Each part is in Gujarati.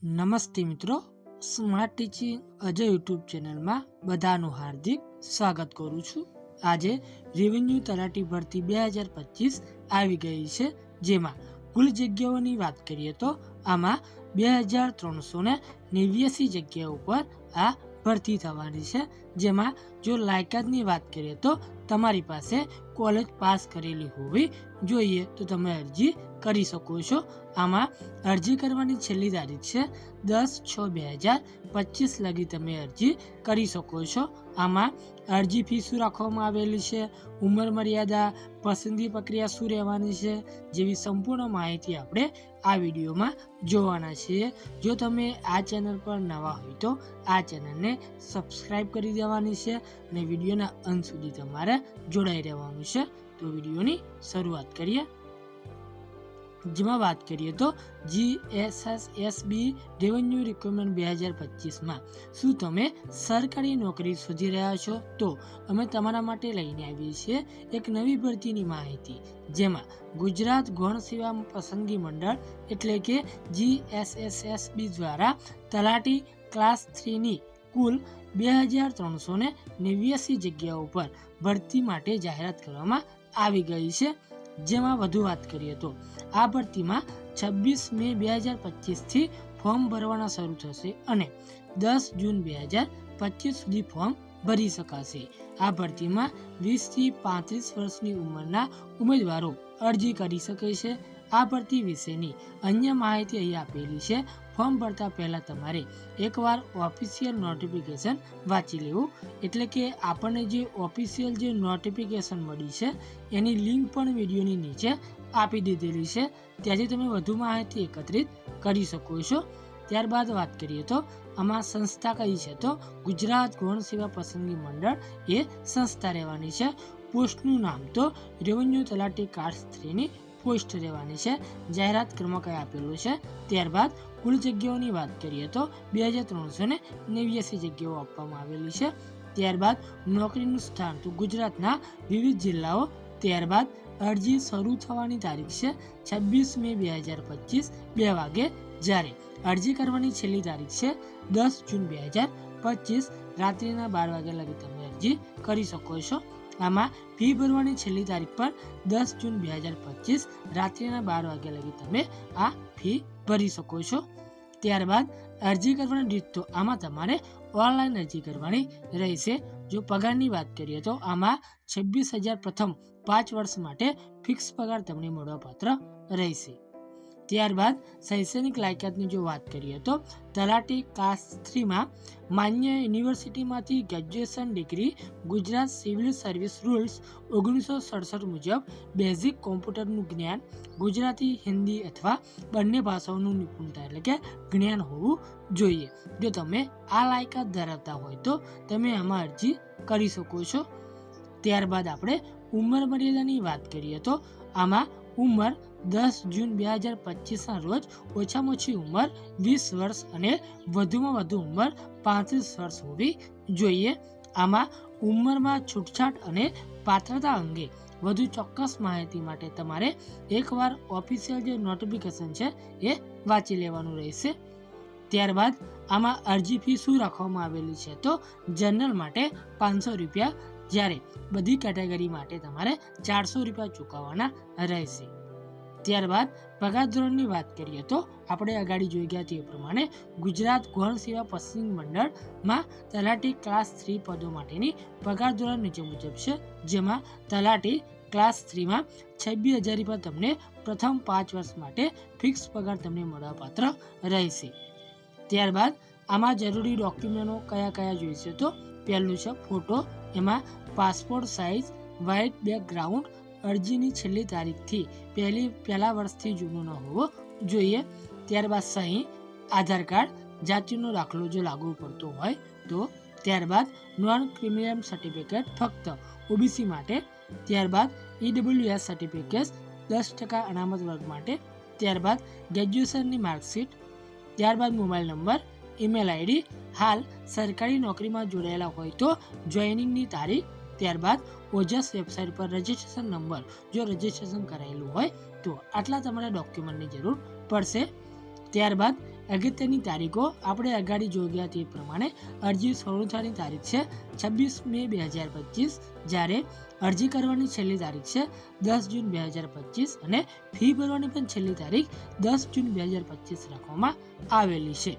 નમસ્તે મિત્રો, સ્માર્ટ ટીચિંગ અજય યુટ્યુબ ચેનલમાં બધાનું હાર્દિક સ્વાગત કરું છું। આજે રેવન્યુ તલાટી ભરતી 2025 આવી ગઈ છે, જેમાં કુલ જગ્યાઓની વાત કરીએ તો આમાં 2389 જગ્યાઓ પર આ ભરતી થવાની છે। જેમાં જો લાયકાતની વાત કરીએ તો તમારી પાસે કોલેજ પાસ કરેલી હોવી જોઈએ તો તમે અરજી કરી શકો છો। આમાં અરજી કરવાની છેલ્લી તારીખ છે 10/6/2025 લગી તમે અરજી કરી શકો છો। આમાં અરજી ફી શું રાખવામાં આવેલી છે, ઉંમર મર્યાદા, પસંદગી પ્રક્રિયા શું રહેવાની છે જેવી સંપૂર્ણ માહિતી આપણે આ વિડીયોમાં જોવાના છીએ। જો તમે આ ચેનલ પર નવા હોય તો આ ચેનલને સબસ્ક્રાઇબ કરી દેવાની છે અને વિડીયોના અંત સુધી તમારે જોડાઈ રહેવાનું છે। તો વિડીયોની શરૂઆત કરીએ। જેમાં વાત કરીએ તો GSSB રેવન્યુ રિક્વાયરમેન્ટ 2025માં શું તમે સરકારી નોકરી શોધી રહ્યા છો તો અમે તમારા માટે લઈને આવીએ છીએ એક નવી ભરતીની માહિતી, જેમાં ગુજરાત ગૌણ સેવા પસંદગી મંડળ એટલે કે GSSB દ્વારા તલાટી ક્લાસ 3ની કુલ 2389 જગ્યાઓ પર ભરતી માટે જાહેરાત કરવામાં આવી ગઈ છે। જેમાં વધુ વાત કરીએ તો આ ભરતીમાં 26 મે 2025 થી ફોર્મ ભરવાના શરૂ થશે અને 10 જૂન 2025 સુધી ફોર્મ ભરી શકાશે। આ ભરતીમાં 20 થી 35 વર્ષની ઉંમરના ઉમેદવારો અરજી કરી શકે છે। આ ભરતી વિશેની અન્ય માહિતી અહીં આપેલી છે। ફોર્મ ભરતા પહેલા તમારે એકવાર ઓફિશિયલ નોટિફિકેશન વાંચી લેવું, એટલે કે આપણને જે ઓફિશિયલ જે નોટિફિકેશન મળી છે એની લિંક પણ વિડીયોની નીચે આપી દીધેલી છે, ત્યાંથી તમે વધુ માહિતી એકત્રિત કરી શકો છો। ત્યારબાદ વાત કરીએ તો આમાં સંસ્થા કઈ છે તો ગુજરાત ગૌણ સેવા પસંદગી મંડળ એ સંસ્થા રહેવાની છે। પોસ્ટનું નામ તો રેવન્યુ તલાટી ક્લાસ 3ની પોસ્ટ રહેવાની છે। જાહેરાત ક્રમાંક આપેલો છે। ત્યારબાદ કુલ જગ્યાઓની વાત કરીએ તો 2389 જગ્યાઓ આપવામાં આવેલી છે। ત્યારબાદ નોકરીનું સ્થાન તો ગુજરાતના વિવિધ જિલ્લાઓ। ત્યારબાદ અરજી શરૂ થવાની તારીખ છે 26 મે 2025 2 વાગે, જ્યારે અરજી કરવાની છેલ્લી તારીખ છે 10 જૂન 2025 રાત્રિના 12 વાગ્યા લગી તમે અરજી કરી શકો છો। આમાં ફી ભરવાની છેલ્લી તારીખ પર 10 જૂન 2025 રાત્રિના 12 વાગ્યા લગી તમે આ ફી ભરી શકો છો। ત્યારબાદ અરજી કરવાની રીત તો આમાં તમારે ઓનલાઈન અરજી કરવાની રહેશે। જો પગારની વાત કરીએ તો આમાં 26,000 પ્રથમ 5 વર્ષ માટે ફિક્સ પગાર તમને મળવાપાત્ર રહેશે। ત્યારબાદ શૈક્ષણિક લાયકાતની જો વાત કરીએ તો તલાટી ક્લાસ 3માં માન્ય યુનિવર્સિટીમાંથી graduation degree, Gujarat civil service rules 1967 મુજબ બેઝિક કોમ્પ્યુટરનું જ્ઞાન, ગુજરાતી, હિન્દી અથવા બંને ભાષાઓનું નિપુણતા એટલે કે જ્ઞાન હોવું જોઈએ। જો તમે આ લાયકાત ધરાવતા હોય તો તમે આમાં અરજી કરી શકો છો। ત્યારબાદ આપણે ઉંમર મર્યાદાની વાત કરીએ તો આમાં ઉંમર 10 જૂન 2025ના રોજ ઓછામાં ઓછી ઉંમર 20 વર્ષ અને વધુમાં વધુ ઉંમર 35 વર્ષ હોવી જોઈએ। આમાં ઉંમરમાં છૂટછાટ અને પાત્રતા અંગે વધુ ચોક્કસ માહિતી માટે તમારે એકવાર ઓફિશિયલ જે નોટિફિકેશન છે એ વાંચી લેવાનું રહેશે। ત્યારબાદ આમાં અરજી ફી શું રાખવામાં આવેલી છે તો જનરલ માટે 500 રૂપિયા, જ્યારે બધી કેટેગરી માટે તમારે 400 રૂપિયા ચૂકવવાના રહેશે। ત્યારબાદ પગાર ધોરણની વાત કરીએ તો આપણે અગાડી જોઈ ગયા તે પ્રમાણે ગુજરાત ગૌણ સેવા પસંદગી મંડળમાં તલાટી ક્લાસ 3 પદો માટેની પગાર ધોરણ નીચે મુજબ છે, જેમાં તલાટી ક્લાસ 3માં 26,000 રૂપિયા તમને પ્રથમ 5 વર્ષ માટે ફિક્સ પગાર તમને મળવાપાત્ર રહેશે। ત્યારબાદ આમાં જરૂરી ડોક્યુમેન્ટો કયા કયા જોઈશે તો પહેલું છે ફોટો, એમાં પાસપોર્ટ સાઇઝ વ્હાઇટ બેકગ્રાઉન્ડ, અરજીની છેલ્લી તારીખથી પહેલા વર્ષથી જૂનો ન હોવો જોઈએ। ત્યારબાદ સહી, આધાર કાર્ડ, જાતિનો દાખલો જો લાગુ પડતો હોય તો। ત્યારબાદ નોન ક્રિમિનલ સર્ટિફિકેટ ફક્ત ઓબીસી માટે। ત્યારબાદ EWS સર્ટિફિકેટ 10% અનામત વર્ગ માટે। ત્યારબાદ ગ્રેજ્યુએશનની માર્કશીટ। ત્યારબાદ મોબાઈલ નંબર, ઈમેલ આઈડી, હાલ સરકારી નોકરીમાં જોડાયેલા હોય તો જોઈનિંગની તારીખ। ત્યારબાદ ઓજસ વેબસાઇટ પર રજિસ્ટ્રેશન નંબર જો રજિસ્ટ્રેશન કરાયેલું હોય તો આટલા તમારે ડોક્યુમેન્ટની જરૂર પડશે। ત્યારબાદ અગત્યની તારીખો આપણે અગાડી જોઈ ગયા તે પ્રમાણે અરજી શરૂ થવાની તારીખ છે 26 મે 2025, જ્યારે અરજી કરવાની છેલ્લી તારીખ છે 10 જૂન 2025 અને ફી ભરવાની પણ છેલ્લી તારીખ 10 જૂન 2025 રાખવામાં આવેલી છે.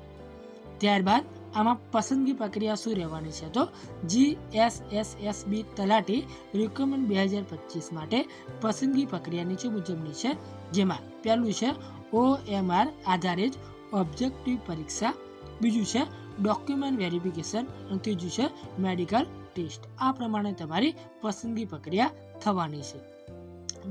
ત્યારબાદ આમાં પસંદગી પ્રક્રિયા શું રહેવાની છે તો GSSSB તલાટી રિક્રુટમેન્ટ 2025 માટે પસંદગી પ્રક્રિયા નીચે મુજબની છે, જેમાં પહેલું છે OMR આધારિત ઓબ્જેક્ટિવ પરીક્ષા, બીજું છે ડોક્યુમેન્ટ વેરિફિકેશન અને ત્રીજું છે મેડિકલ ટેસ્ટ. આ પ્રમાણે તમારી પસંદગી પ્રક્રિયા થવાની છે.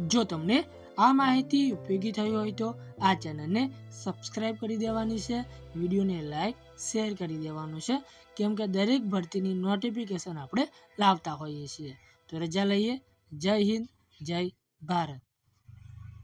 જો તમને આ માહિતી ઉપયોગી થઈ હોય તો આ ચેનલને સબસ્ક્રાઇબ કરી દેવાની છે, વિડીયોને લાઈક શેર કરી દેવાનું છે, કેમ કે દરેક ભરતીની નોટિફિકેશન આપણે લાવતા હોઈએ છીએ. તો રજા લઈએ. જય હિન્દ, જય ભારત.